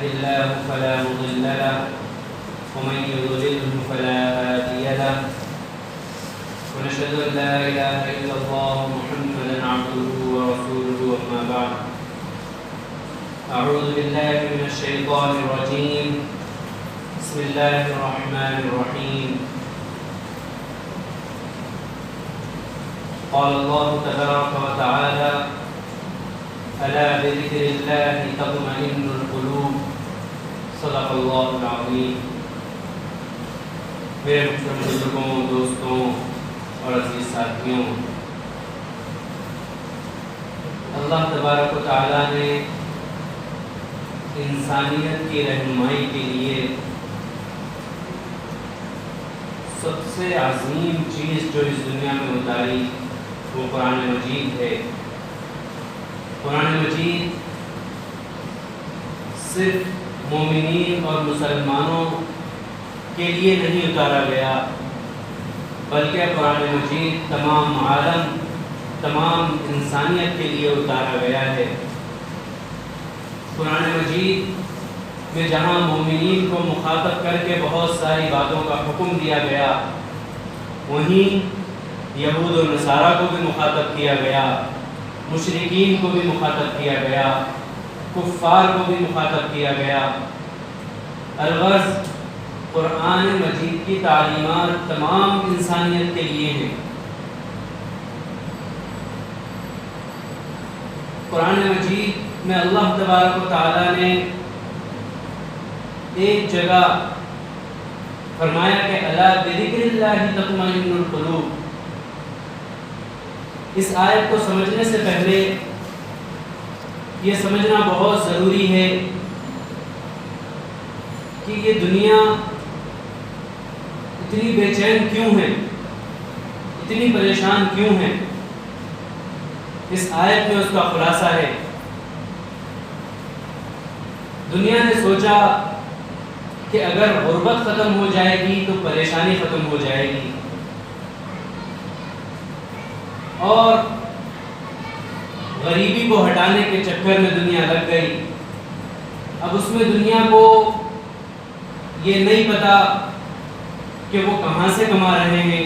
الله فلا مضل له ومن يضلله فلا هادي له ونشهد أن لا إله إلا الله محمدا عبده ورسوله أما بعد أعوذ بالله من الشيطان الرجيم بسم الله الرحمن الرحيم قال الله تبارك وتعالى ألا بذكر الله تطمئن القلوب صدق الله العظيم. میرے محترم بزرگوں، دوستوں اور عزیز ساتھیوں، اللہ تبارک و تعالیٰ نے انسانیت کی رہنمائی کے لیے سب سے عظیم چیز جو اس دنیا میں اتاری وہ قرآن مجید ہے. قرآن مجید صرف مومنین اور مسلمانوں کے لیے نہیں اتارا گیا، بلکہ قرآن مجید تمام عالم، تمام انسانیت کے لیے اتارا گیا ہے. قرآن مجید میں جہاں مومنین کو مخاطب کر کے بہت ساری باتوں کا حکم دیا گیا، وہیں یہود و نصارہ کو بھی مخاطب کیا گیا، مشرکین کو بھی مخاطب کیا گیا، کفار کو بھی مخاطب کیا گیا. الغرض قرآن مجید کی تعلیمات تمام انسانیت کے لیے ہیں. قرآن مجید میں اللہ تبارک و تعالیٰ نے ایک جگہ فرمایا کہ الا بذکر اللہ تطمئن القلوب. اس آیت کو سمجھنے سے پہلے یہ سمجھنا بہت ضروری ہے کہ یہ دنیا اتنی بے چین کیوں ہے، اتنی پریشان کیوں ہے. اس آیت میں اس کا خلاصہ ہے. دنیا نے سوچا کہ اگر غربت ختم ہو جائے گی تو پریشانی ختم ہو جائے گی، اور غریبی کو ہٹانے کے چکر میں دنیا لگ گئی. اب اس میں دنیا کو یہ نہیں پتا کہ وہ کہاں سے کما رہے ہیں،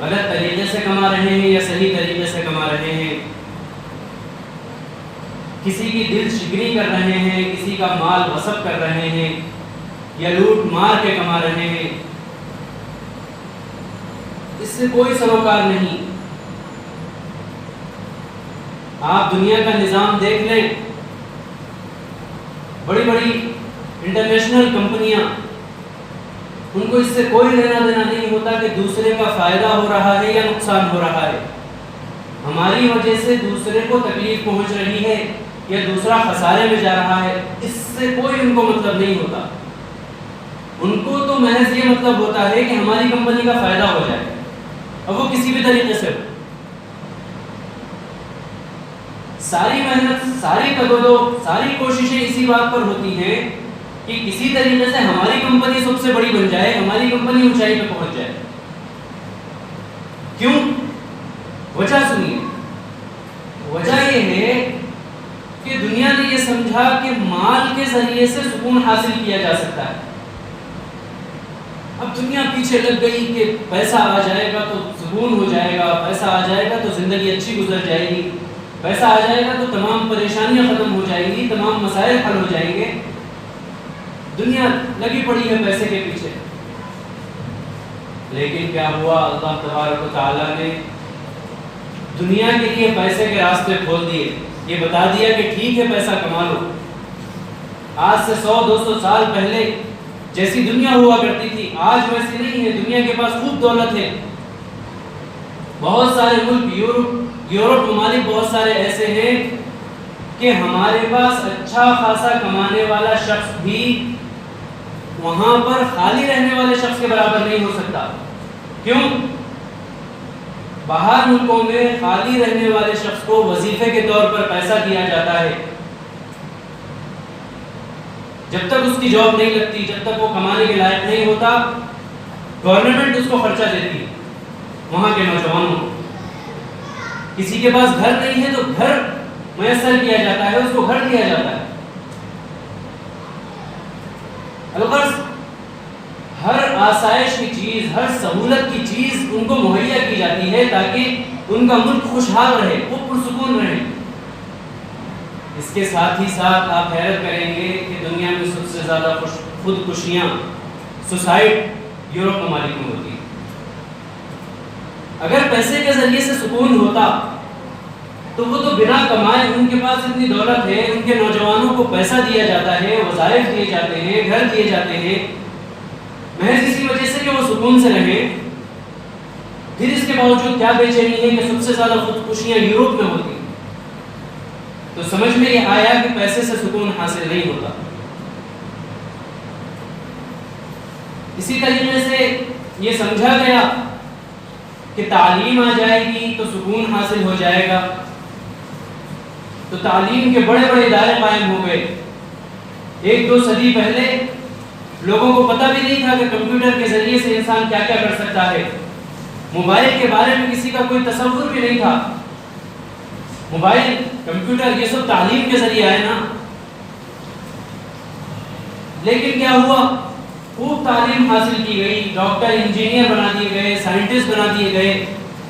غلط طریقے سے کما رہے ہیں یا صحیح طریقے سے کما رہے ہیں. کسی کی دل شکنی کر رہے ہیں، کسی کا مال غصب کر رہے ہیں یا لوٹ مار کے کما رہے ہیں. اس سے کوئی سروکار نہیں. آپ دنیا کا نظام دیکھ لیں، بڑی بڑی انٹرنیشنل کمپنیاں، ان کو اس سے کوئی لینا دینا نہیں ہوتا کہ دوسرے کا فائدہ ہو رہا ہے یا نقصان ہو رہا ہے. ہماری وجہ سے دوسرے کو تکلیف پہنچ رہی ہے یا دوسرا خسارے میں جا رہا ہے، اس سے کوئی ان کو مطلب نہیں ہوتا. ان کو تو محض یہ مطلب ہوتا ہے کہ ہماری کمپنی کا فائدہ ہو جائے، اب وہ کسی بھی طریقے سے ہو. ساری محنت، ساری تگودو، ساری کوششیں اسی بات پر ہوتی ہیں کہ کسی طریقے سے ہماری کمپنی سب سے بڑی بن جائے، ہماری کمپنی اونچائی پہ پہنچ جائے. کیوں؟ وجہ سنیے. وجہ یہ ہے کہ دنیا نے یہ سمجھا کہ مال کے ذریعے سے سکون حاصل کیا جا سکتا ہے. اب دنیا پیچھے لگ گئی کہ پیسہ آ جائے گا تو سکون ہو جائے گا، پیسہ آ جائے گا تو زندگی اچھی گزر جائے گی، پیسہ آ جائے گا تو تمام پریشانیاں ختم ہو جائیں گی، تمام مسائل حل ہو جائیں گے. دنیا لگی پڑی ہے پیسے کے پیچھے. لیکن کیا ہوا؟ اللہ تبارک و تعالیٰ نے دنیا کے لیے پیسے کے راستے کھول دیے. یہ بتا دیا کہ ٹھیک ہے پیسہ کما لو. آج سے 100-200 سال پہلے جیسی دنیا ہوا کرتی تھی آج ویسی نہیں ہے. دنیا کے پاس خوب دولت ہے. بہت سارے ملک، یورپ ممالک بہت سارے ایسے ہیں کہ ہمارے پاس اچھا خاصا کمانے والا شخص بھی وہاں پر خالی رہنے والے شخص کے برابر نہیں ہو سکتا. کیوں؟ باہر ملکوں میں خالی رہنے والے شخص کو وظیفے کے طور پر پیسہ دیا جاتا ہے. جب تک اس کی جاب نہیں لگتی، جب تک وہ کمانے کے لائق نہیں ہوتا، گورنمنٹ اس کو خرچہ دیتی ہے. وہاں کے نوجوانوں کو کسی کے پاس گھر نہیں ہے تو گھر میسر کیا جاتا ہے، اس کو گھر دیا جاتا ہے. الغرض ہر آسائش کی چیز، ہر سہولت کی چیز ان کو مہیا کی جاتی ہے تاکہ ان کا ملک خوشحال رہے، وہ پرسکون رہے۔ اس کے ساتھ ہی ساتھ آپ حیرت کریں گے کہ دنیا میں سب سے زیادہ خودکشیاں سوسائڈ یورپ ممالک میں ہوتی ہیں۔ اگر پیسے کے ذریعے سے سکون ہوتا تو وہ تو بنا کمائے، ان کے پاس اتنی دولت ہے، ان کے نوجوانوں کو پیسہ دیا جاتا ہے، وظائف دیے جاتے ہیں، گھر دیے جاتے ہیں، محض اسی وجہ سے کہ وہ سکون سے رہیں۔ پھر اس کے باوجود کیا بے چینی ہے کہ سب سے زیادہ خودکشیاں یورپ میں ہوتی ہیں۔ تو سمجھ میں یہ آیا کہ پیسے سے سکون حاصل نہیں ہوتا۔ اسی طریقے سے یہ سمجھا گیا کہ تعلیم آ جائے گی تو سکون حاصل ہو جائے گا، تو تعلیم کے بڑے بڑے ادارے قائم ہو گئے۔ 1-2 صدی پہلے لوگوں کو پتہ بھی نہیں تھا کہ کمپیوٹر کے ذریعے سے انسان کیا کیا کر سکتا ہے، موبائل کے بارے میں کسی کا کوئی تصور بھی نہیں تھا۔ موبائل، کمپیوٹر، یہ سب تعلیم کے ذریعے آئے نا۔ لیکن کیا ہوا؟ خوب تعلیم حاصل کی گئی، ڈاکٹر انجینئر بنا دیے گئے، سائنٹسٹ بنا دیے گئے،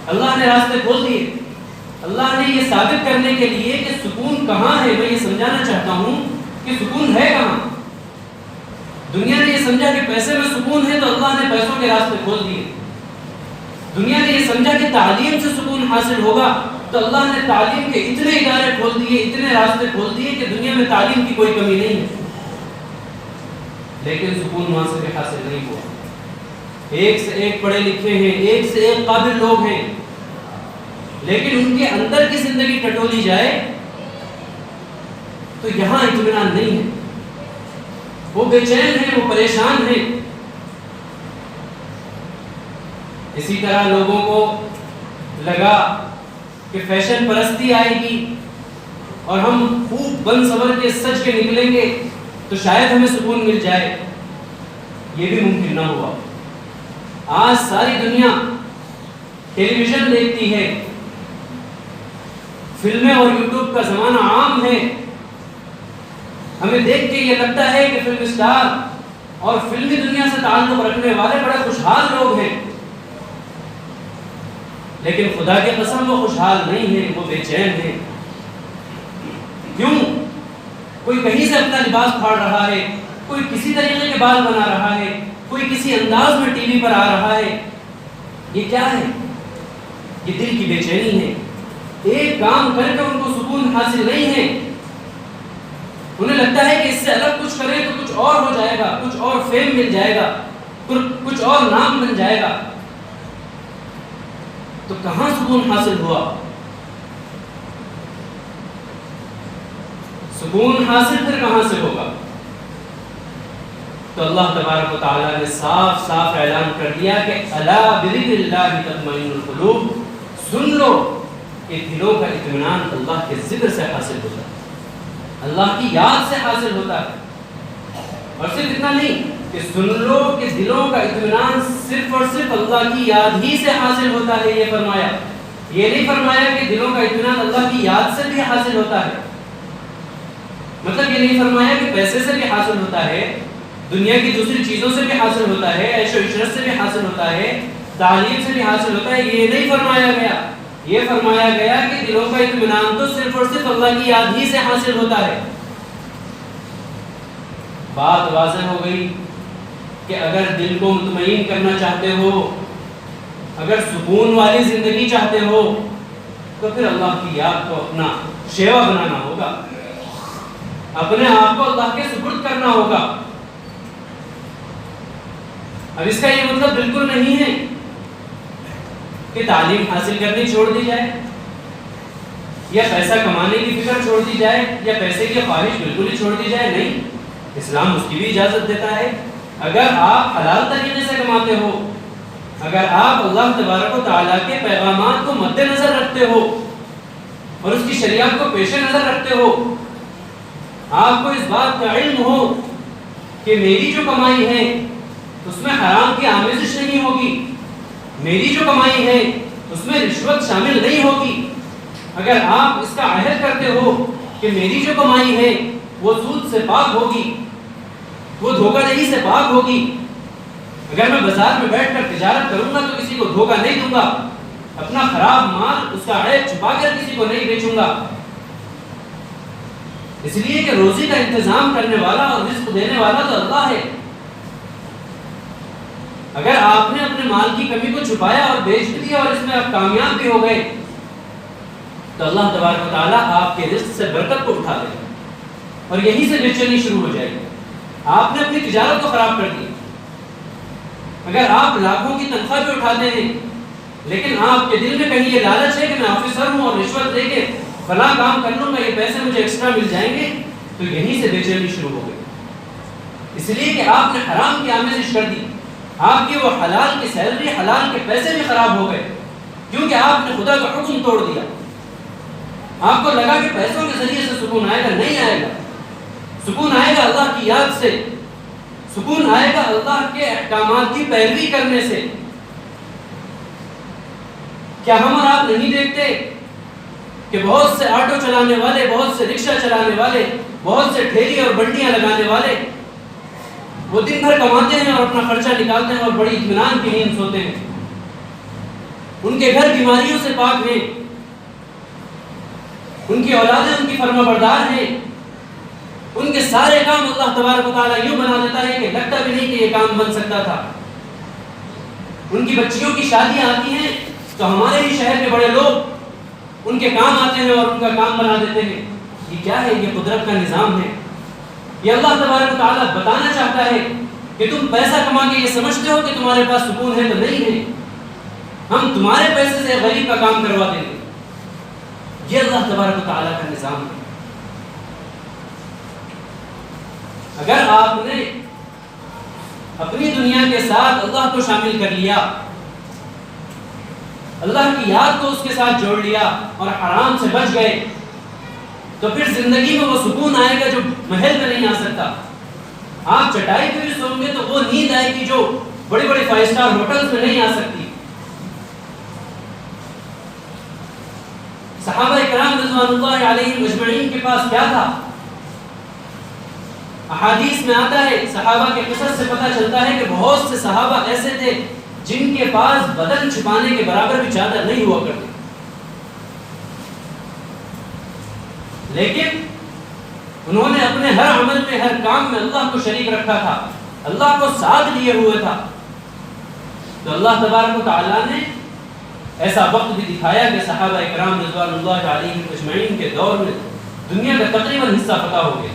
اللہ نے راستے کھول دیے۔ اللہ نے یہ ثابت کرنے کے لیے کہ سکون کہاں ہے، میں یہ سمجھانا چاہتا ہوں کہ سکون ہے کہاں۔ دنیا نے یہ سمجھا کہ پیسے میں سکون ہے تو اللہ نے پیسوں کے راستے کھول دیے۔ دنیا نے یہ سمجھا کہ تعلیم سے سکون حاصل ہوگا تو اللہ نے تعلیم کے اتنے ادارے کھول دیے، اتنے راستے کھول دیے کہ دنیا میں تعلیم کی کوئی کمی نہیں ہے۔ لیکن سکون وہاں سے بھی حاصل نہیں ہوا۔ ایک سے ایک پڑھے لکھے ہیں، ایک سے ایک قابل لوگ ہیں، لیکن ان کے اندر کی زندگی ٹٹولی جائے تو یہاں اطمینان نہیں ہے، وہ بے چین ہیں، وہ پریشان ہیں۔ اسی طرح لوگوں کو لگا کہ فیشن پرستی آئے گی اور ہم خوب بن سور کے سج کے نکلیں گے تو شاید ہمیں سکون مل جائے، یہ بھی ممکن نہ ہوا۔ آج ساری دنیا ٹیلی ویژن دیکھتی ہے، فلمیں اور یوٹیوب کا زمانہ عام ہے۔ ہمیں دیکھ کے یہ لگتا ہے کہ فلم اسٹار اور فلمی دنیا سے تعلق رکھنے والے بڑے خوشحال لوگ ہیں، لیکن خدا کی قسم وہ خوشحال نہیں ہیں، وہ بے چین ہیں۔ کیوں؟ کوئی کہیں سے اپنا لباس پھاڑ رہا ہے، کوئی کسی طریقے کے بال بنا رہا ہے، کوئی کسی انداز میں ٹی وی پر آ رہا ہے۔ یہ کیا ہے؟ یہ دل کی بے چینی ہے۔ ایک کام کر کے ان کو سکون حاصل نہیں ہے، انہیں لگتا ہے کہ اس سے الگ کچھ کریں تو کچھ اور ہو جائے گا، کچھ اور فیم مل جائے گا، کچھ اور نام بن جائے گا۔ تو کہاں سکون حاصل ہوا؟ سکون حاصل پھر کہاں سے ہوگا؟ تو اللہ تبارک و تعالیٰ نے صاف صاف اعلان کر دیا کہ الا بذکر اللہ تطمئن القلوب، سن لو کہ دلوں کا اطمینان اللہ کے ذکر سے حاصل ہوتا ہے، اللہ کی یاد سے حاصل ہوتا ہے۔ اور صرف اتنا نہیں کہ سن لو کہ دلوں کا اطمینان صرف اور صرف اللہ کی یاد ہی سے حاصل ہوتا ہے، یہ فرمایا۔ یہ نہیں فرمایا کہ دلوں کا اطمینان اللہ کی یاد سے بھی حاصل ہوتا ہے، مطلب یہ نہیں فرمایا کہ پیسے سے بھی حاصل ہوتا ہے، دنیا کی دوسری چیزوں سے بھی حاصل ہوتا ہے، عیش و عشرت سے بھی حاصل ہوتا ہے، تعلیم سے بھی حاصل ہوتا ہے، یہ نہیں فرمایا گیا۔ یہ فرمایا گیا کہ دلوں کا اطمینان تو صرف اور صرف اللہ کی یاد ہی سے حاصل ہوتا ہے۔ بات واضح ہو گئی کہ اگر دل کو مطمئن کرنا چاہتے ہو، اگر سکون والی زندگی چاہتے ہو تو پھر اللہ کی یاد کو اپنا شیوا بنانا ہوگا، اپنے آپ کو اللہ کے سپرد کرنا ہوگا۔ اب اس کا یہ مطلب بالکل نہیں ہے کہ تعلیم حاصل کرنی چھوڑ دی جائے، یا پیسہ کمانے کی فکر چھوڑ دی جائے، یا پیسے کی خواہش بالکل ہی چھوڑ دی جائے۔ نہیں، اسلام اس کی بھی اجازت دیتا ہے۔ اگر آپ حلال طریقے سے کماتے ہو، اگر آپ اللہ تبارک و تعالیٰ کے پیغامات کو مد نظر رکھتے ہو اور اس کی شریعت کو پیش نظر رکھتے ہو، آپ کو اس بات کا علم ہو کہ میری جو کمائی ہے اس میں حرام کی آمیزش نہیں ہوگی، میری جو کمائی ہے اس میں رشوت شامل نہیں ہوگی، اگر آپ اس کا عہد کرتے ہو کہ میری جو کمائی ہے وہ سود سے پاک ہوگی، وہ دھوکہ دہی سے پاک ہوگی. اگر میں بازار میں بیٹھ کر تجارت کروں گا تو کسی کو دھوکہ نہیں دوں گا، اپنا خراب مال اس کا عیب چھپا کر کسی کو نہیں بیچوں گا. اس لیے کہ روزی کا انتظام کرنے والا اور رزق دینے والا تو اللہ ہے. اگر آپ نے اپنے مال کی کمی کو چھپایا اور بیچ دیا اور اس میں آپ کامیاب بھی ہو گئے تو اللہ تبارک و تعالیٰ آپ کے رزق سے برکت کو اٹھا دے گا اور یہیں سے بے چینی شروع ہو جائے گی. آپ نے اپنی تجارت کو خراب کر دی. اگر آپ لاکھوں کی تنخواہ بھی اٹھاتے ہیں لیکن آپ کے دل میں کہیں یہ لالچ ہے کہ میں آفیسر ہوں اور رشوت دے کے فلاں کام کر لوں گا، یہ پیسے مجھے ایکسٹرا مل جائیں گے، تو یہیں سے بے چینی شروع ہو گئی. اس لیے کہ آپ نے حرام کی آمیزش کر دی. آپ کی وہ حلال کی سیلری، حلال کے پیسے بھی خراب ہو گئے کیونکہ آپ نے خدا کا حکم توڑ دیا. آپ کو لگا کہ پیسوں کے ذریعے سے سکون آئے گا، نہیں آئے گا. سکون آئے گا اللہ کی یاد سے، سکون آئے گا اللہ کے احکامات کی پیروی کرنے سے. کیا ہم اور آپ نہیں دیکھتے کہ بہت سے آٹو چلانے والے، بہت سے رکشہ چلانے والے، بہت سے ٹھیلی اور بنڈیاں لگانے والے وہ دن بھر کماتے ہیں اور اپنا خرچہ نکالتے ہیں اور بڑی اطمینان کی نیند سوتے ہیں. ان کے گھر بیماریوں سے پاک ہیں، ان کی اولادیں ان کی فرما بردار ہیں. ان کے سارے کام اللہ تبارک و تعالیٰ یوں بنا دیتا ہے کہ لگتا بھی نہیں کہ یہ کام بن سکتا تھا. ان کی بچیوں کی شادیاں آتی ہیں تو ہمارے ہی شہر کے بڑے لوگ ان کے کام آتے ہیں اور ان کا کام بنا دیتے ہیں. یہ کیا ہے؟ یہ قدرت کا نظام ہے. یہ اللہ تبارک و تعالیٰ بتانا چاہتا ہے کہ تم پیسہ کما کے یہ سمجھتے ہو کہ تمہارے پاس سکون ہے، تو نہیں ہے. ہم تمہارے پیسے سے غریب کا کام کروا دیں گے. یہ اللہ تبارک و تعالیٰ کا نظام ہے. اگر آپ نے اپنی دنیا کے ساتھ اللہ کو شامل کر لیا، اللہ کی یاد کو اس کے ساتھ جوڑ لیا اور حرام سے بچ گئے تو پھر زندگی میں وہ سکون آئے گا جو محل میں نہیں آ سکتا. آپ چٹائی پہ بھی سوئیں گے تو وہ نیند آئے گی جو بڑے بڑے 5 اسٹار ہوٹلز میں نہیں آ سکتی. صحابہ کرام رضوان اللہ علیہم اجمعین کے پاس کیا تھا؟ احادیث میں آتا ہے، صحابہ کے قصص سے پتہ چلتا ہے کہ بہت سے صحابہ ایسے تھے جن کے پاس بدن چھپانے کے برابر بھی چادر نہیں ہوا کرتی، لیکن انہوں نے اپنے ہر عمل میں، ہر کام میں اللہ کو شریک رکھا تھا، اللہ کو ساتھ لیے ہوئے تھا. تو اللہ تبارک و تعالیٰ نے ایسا وقت بھی دکھایا کہ صحابہ کرام رضوان اللہ علیہم اجمعین کے دور میں دنیا کا تقریباً حصہ فتح ہو گیا.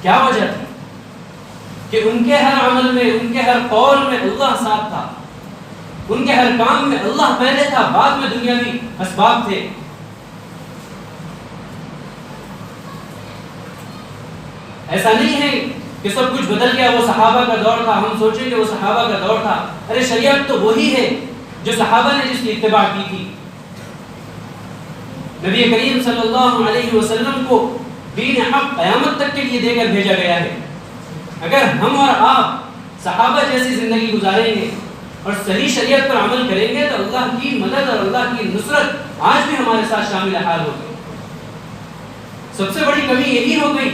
کیا وجہ تھی؟ کہ ان کے ہر عمل میں، ان کے ہر قول میں اللہ ساتھ تھا، ان کے ہر کام میں اللہ پہلے تھا، بعد میں دنیاوی اسباب تھے. ایسا نہیں ہے کہ سب کچھ بدل گیا، وہ صحابہ کا دور تھا، ہم سوچیں کہ وہ صحابہ کا دور تھا. ارے شریعت تو وہی ہے جو صحابہ نے جس کی اتباع کی تھی. نبی کریم صلی اللہ علیہ وسلم کو دین حق قیامت تک کے لیے دے کر بھیجا گیا ہے. اگر ہم اور آپ صحابہ جیسی زندگی گزاریں گے اور صحیح شریعت پر عمل کریں گے تو اللہ کی مدد اور اللہ کی نصرت آج بھی ہمارے ساتھ شامل حال ہوگی. سب سے بڑی کمی یہی ہو گئی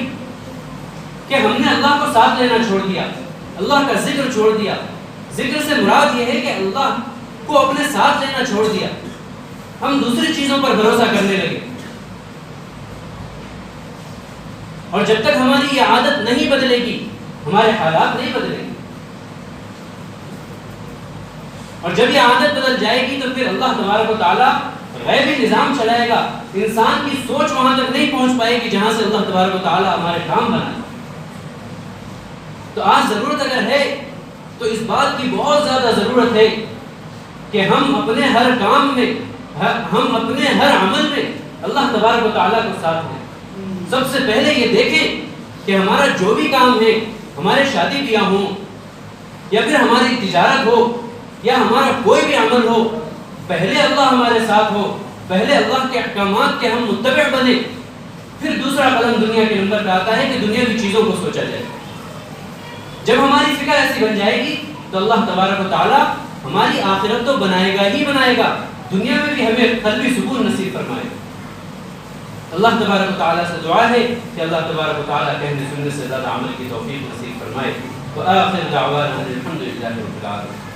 کہ ہم نے اللہ کو ساتھ لینا چھوڑ دیا، اللہ کا ذکر چھوڑ دیا. ذکر سے مراد یہ ہے کہ اللہ کو اپنے ساتھ لینا چھوڑ دیا. ہم دوسری چیزوں پر بھروسہ کرنے لگے، اور جب تک ہماری یہ عادت نہیں بدلے گی ہمارے حالات نہیں بدلیں گے. اور جب یہ عادت بدل جائے گی تو پھر اللہ تبارک و تعالیٰ غیبی نظام چلائے گا. انسان کی سوچ وہاں تک نہیں پہنچ پائے گی جہاں سے اللہ تبارک و تعالیٰ ہمارے کام بنائے. تو آج ضرورت اگر ہے تو اس بات کی بہت زیادہ ضرورت ہے کہ ہم اپنے ہر کام میں، ہم اپنے ہر عمل میں اللہ تبارک و تعالیٰ کو ساتھ دیں. سب سے پہلے یہ دیکھیں کہ ہمارا جو بھی کام ہے، ہمارے شادی بیاہ ہوں یا پھر ہماری تجارت ہو یا ہمارا کوئی بھی عمل ہو، پہلے اللہ ہمارے ساتھ ہو، پہلے اللہ کے احکامات کے ہم متبع بنے. پھر دوسرا قدم دنیا کے نمبر کا آتا ہے کہ دنیاوی چیزوں کو سوچا جائے. جب ہماری فکر ایسی بن جائے گی تو اللہ تبارک و تعالیٰ ہماری آخرت تو بنائے گا ہی بنائے گا، دنیا میں بھی ہمیں قلبی سکون نصیب فرمائے گا. اللہ تبارک و تعالیٰ سے دعا ہے کہ اللہ تبارک و تعالیٰ کہنے سننے سے زیادہ عمل کی توفیق نصیب فرمائے. وآخر دعوانا الحمد للہ رب العالمین.